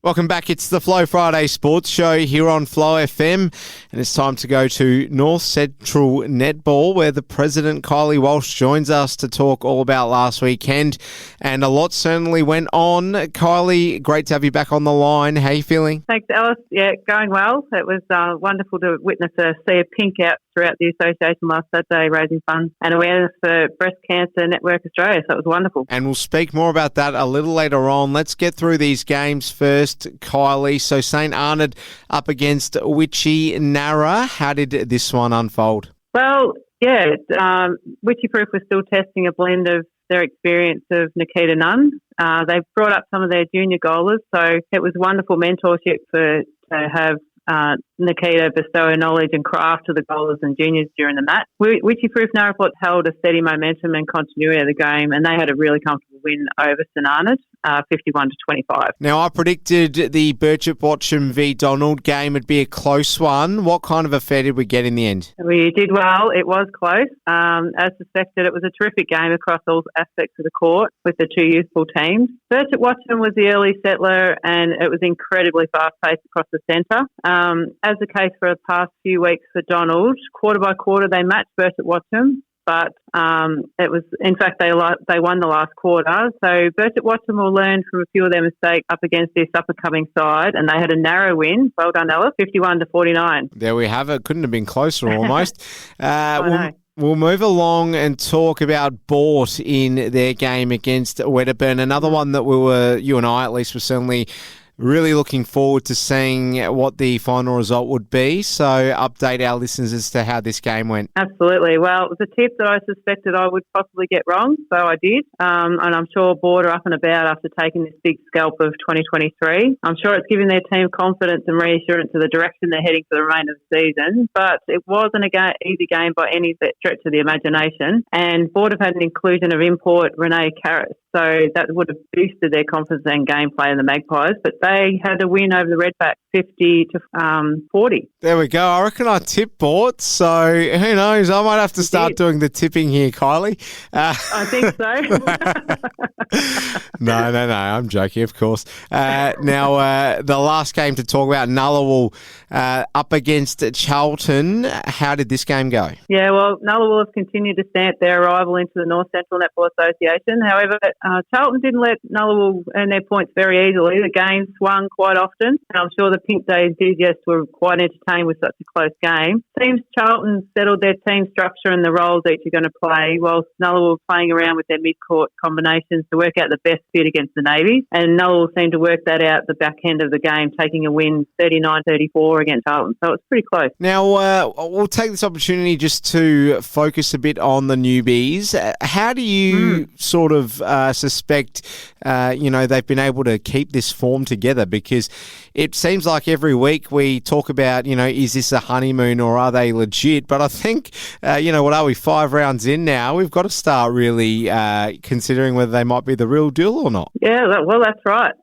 Welcome back. It's the Flow Friday Sports Show here on Flow FM, and it's time to go to North Central Netball, where the president, Kylie Walsh, joins us to talk all about last weekend, and a lot certainly went on. Kylie, great to have you back on the line. How are you feeling? Thanks, Alice. Yeah, going well. It was wonderful to witness a sea of pink out throughout the association last Saturday, raising funds and awareness for Breast Cancer Network Australia, so it was wonderful. And we'll speak more about that a little later on. Let's get through these games first, Kylie. So St Arnaud up against Witchy Narra. How did this one unfold? Well, yeah, Witchy Proof was still testing a blend of their experience of Nikita Nunn. They've brought up some of their junior goalers, so it was wonderful mentorship to have Nikita bestow her knowledge and craft to the goalers and juniors during the match. Witchy Proof Narraport held a steady momentum and continuity of the game, and they had a really comfortable win over St Arnaud, 51-25. Now, I predicted the Birchip Watcham v Donald game would be a close one. What kind of affair did we get in the end? We did well. It was close. As suspected, it was a terrific game across all aspects of the court with the two youthful teams. Birchip Watcham was the early settler, and it was incredibly fast-paced across the centre. As the case for the past few weeks for Donald, quarter by quarter they matched Birchip Watcham, but it was, in fact, they won the last quarter. So Birchip Watcham will learn from a few of their mistakes up against this up-and-coming side, and they had a narrow win. Well done, Alice, 51-49. There we have it. Couldn't have been closer almost. We'll move along and talk about Bort in their game against Wedderburn. Another one that you and I at least, were certainly really looking forward to seeing what the final result would be. So update our listeners as to how this game went. Absolutely. Well, it was a tip that I suspected I would possibly get wrong, so I did. And I'm sure Board are up and about after taking this big scalp of 2023. I'm sure it's given their team confidence and reassurance of the direction they're heading for the remainder of the season, but it wasn't an easy game by any stretch of the imagination. And Board have had an inclusion of import Renee Carris, so that would have boosted their confidence and gameplay in the Magpies, but they had a win over the Redback, 50-40. There we go. I reckon I tipped Bort, so who knows? I might have to start doing the tipping here, Kylie. I think so. No, I'm joking, of course. Now, the last game to talk about, Nullawal up against Charlton. How did this game go? Yeah, well, Nullawal have continued to stamp their arrival into the North Central Netball Association. However, Charlton didn't let Nullawal earn their points very easily. The game swung quite often, and I'm sure the Pink Day enthusiasts were quite entertained with such a close game. Seems Charlton settled their team structure and the roles each are going to play, whilst Nullawal were playing around with their mid-court combinations to work out the best fit against the Navies, and Nullawal seemed to work that out at the back end of the game, taking a win 39-34 against Charlton. So it's pretty close. Now, we'll take this opportunity just to focus a bit on the newbies. How do you sort of suspect, they've been able to keep this form together? Because it seems like every week we talk about, is this a honeymoon or are they legit? But I think, what are we, 5 rounds in now? We've got to start really considering whether they might be the real deal or not. Yeah, well, that's right.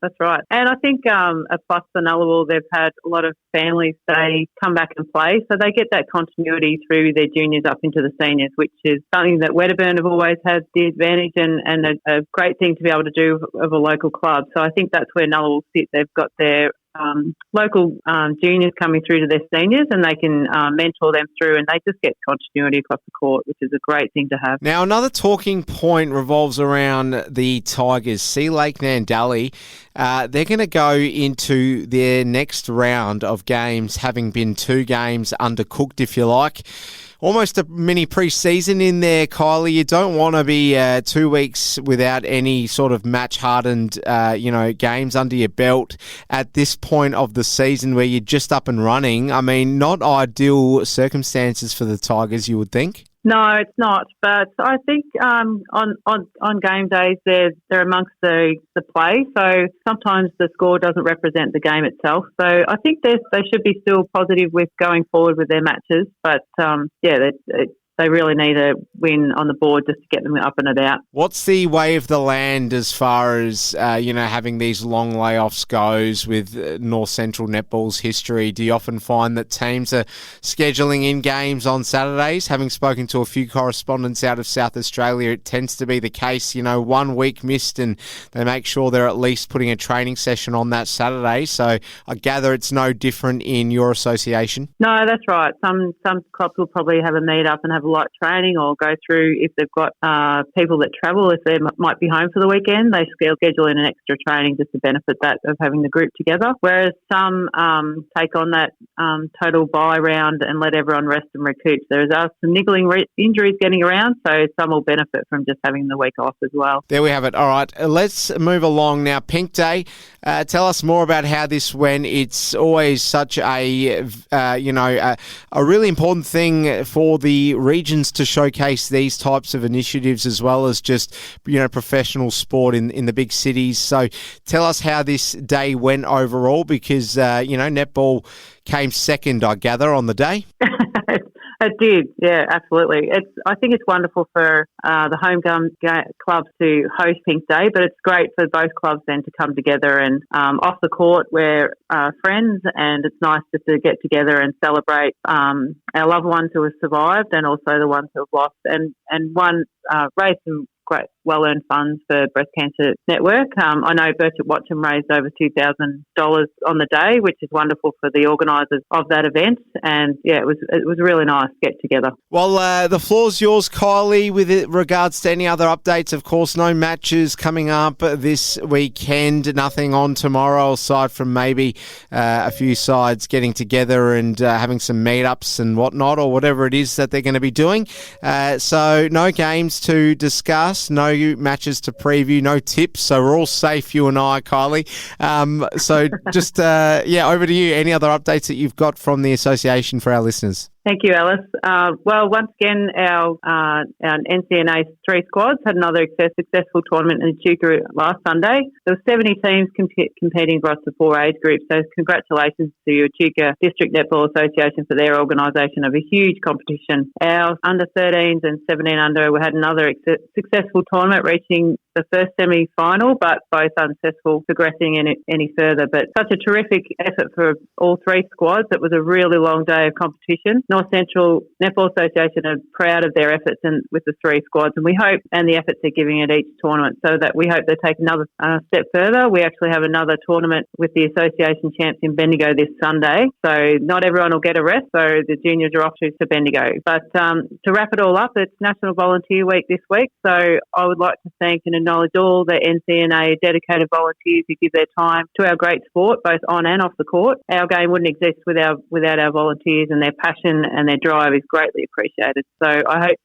And I think a plus for Nullawal, they've had a lot of families say come back and play, so they get that continuity through their juniors up into the seniors, which is something that Wedderburn have always had the advantage and a great thing to be able to do of a local club. So I think that's where Nullawal sit. They've got their local juniors coming through to their seniors, and they can mentor them through, and they just get continuity across the court, which is a great thing to have. Now, another talking point revolves around the Tigers. Sea Lake Nandali, they're going to go into their next round of games, having been 2 games undercooked, if you like. Almost a mini pre-season in there, Kylie. You don't want to be 2 weeks without any sort of match-hardened, games under your belt at this point of the season where you're just up and running. I mean, not ideal circumstances for the Tigers, you would think. No, it's not. But I think on game days they're amongst the play. So sometimes the score doesn't represent the game itself. So I think they should be still positive with going forward with their matches. But they really need a win on the board just to get them up and about. What's the way of the land as far as, having these long layoffs goes with North Central Netball's history? Do you often find that teams are scheduling in games on Saturdays? Having spoken to a few correspondents out of South Australia, it tends to be the case, 1 week missed and they make sure they're at least putting a training session on that Saturday. So I gather it's no different in your association? No, that's right. Some clubs will probably have a meet up and have a light training, or go through if they've got people that travel, if they might be home for the weekend, they schedule in an extra training just to benefit that of having the group together. Whereas some take on that total bye round and let everyone rest and recoup. There are some niggling injuries getting around, so some will benefit from just having the week off as well. There we have it. All right, let's move along now. Pink Day, tell us more about how this went. It's always such a really important thing for the regions to showcase these types of initiatives, as well as just professional sport in the big cities. So tell us how this day went overall, because netball came second, I gather, on the day. It did, yeah, absolutely. I think it's wonderful for the home clubs to host Pink Day, but it's great for both clubs then to come together and off the court we're friends, and it's nice just to get together and celebrate our loved ones who have survived and also the ones who have lost, and raise some great well-earned funds for Breast Cancer Network. I know Birchip Watcham raised over $2,000 on the day, which is wonderful for the organisers of that event. And yeah, it was really nice to get together. Well, the floor's yours, Kylie, with regards to any other updates. Of course, no matches coming up this weekend, nothing on tomorrow, aside from maybe a few sides getting together and having some meetups and whatnot, or whatever it is that they're going to be doing. So no games to discuss, no matches to preview, no tips. So we're all safe, you and I, Kylie. So just, over to you. Any other updates that you've got from the association for our listeners? Thank you, Alice. Well, once again, our NCNA 3 squads had another successful tournament in Echuca last Sunday. There were 70 teams competing across the 4 age groups, so congratulations to Echuca District Netball Association for their organisation of a huge competition. Our under-13s and 17 under had another successful tournament, reaching the first semi-final, but both unsuccessful progressing any further. But such a terrific effort for all 3 squads. It was a really long day of competition. North Central Netball Association are proud of their efforts with the 3 squads, and we hope, and the efforts they're giving at each tournament, so that we hope they take another step further. We actually have another tournament with the association champs in Bendigo this Sunday, so not everyone will get a rest, so the juniors are off to Bendigo. But to wrap it all up, it's National Volunteer Week this week, so I would like to thank and acknowledge all the NCNA dedicated volunteers who give their time to our great sport, both on and off the court. Our game wouldn't exist without our volunteers, and their passion and their drive is greatly appreciated. So I hope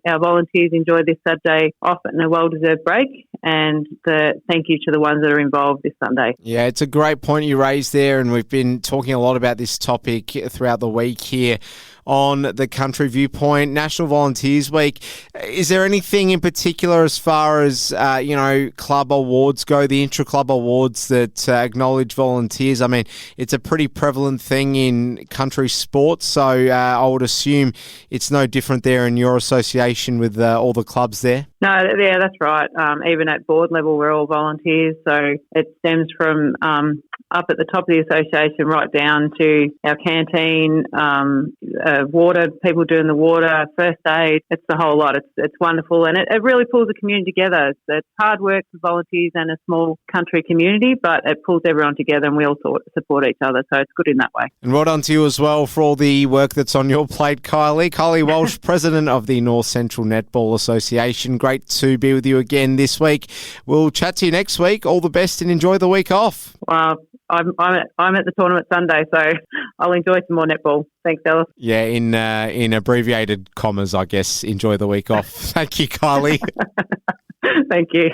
our volunteers enjoy this Saturday off and a well-deserved break, and thank you to the ones that are involved this Sunday. Yeah, it's a great point you raised there, and we've been talking a lot about this topic throughout the week here on the Country Viewpoint. National Volunteers Week. Is there anything in particular as far as, club awards go, the intra-club awards that acknowledge volunteers? I mean, it's a pretty prevalent thing in country sports, so I would assume it's no different there in your association with all the clubs there? No, yeah, that's right. Even at board level, we're all volunteers, so it stems from up at the top of the association right down to our canteen, water, people doing the water, first aid. It's the whole lot. It's wonderful, and it really pulls the community together. It's hard work for volunteers and a small country community, but it pulls everyone together, and we all support each other, so it's good in that way. And well done to you as well for all the work that's on your plate, Kylie. Kylie Walsh, President of the North Central Netball Association. Great to be with you again this week. We'll chat to you next week. All the best and enjoy the week off. Well, I'm at the tournament Sunday, so I'll enjoy some more netball. Thanks, Alice. Yeah, in abbreviated commas, I guess. Enjoy the week off. Thank you, Kylie. Thank you.